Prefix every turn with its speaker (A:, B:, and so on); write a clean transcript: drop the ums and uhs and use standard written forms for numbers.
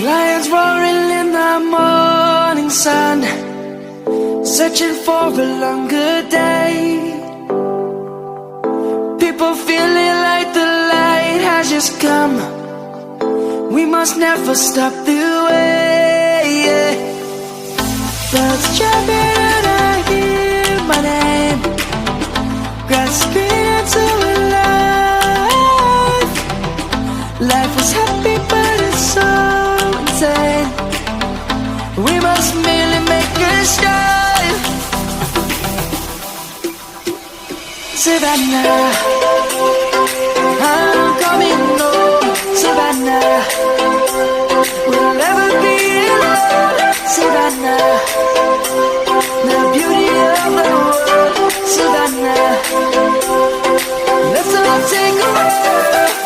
A: Lions roaring in the morning sun, searching for a longer day. People feeling like the light has just come. We must never stop the way. Birds jumping and I hear my name, grasping into life. Life is happy but it's so insane. We must merely make a start. Savannah.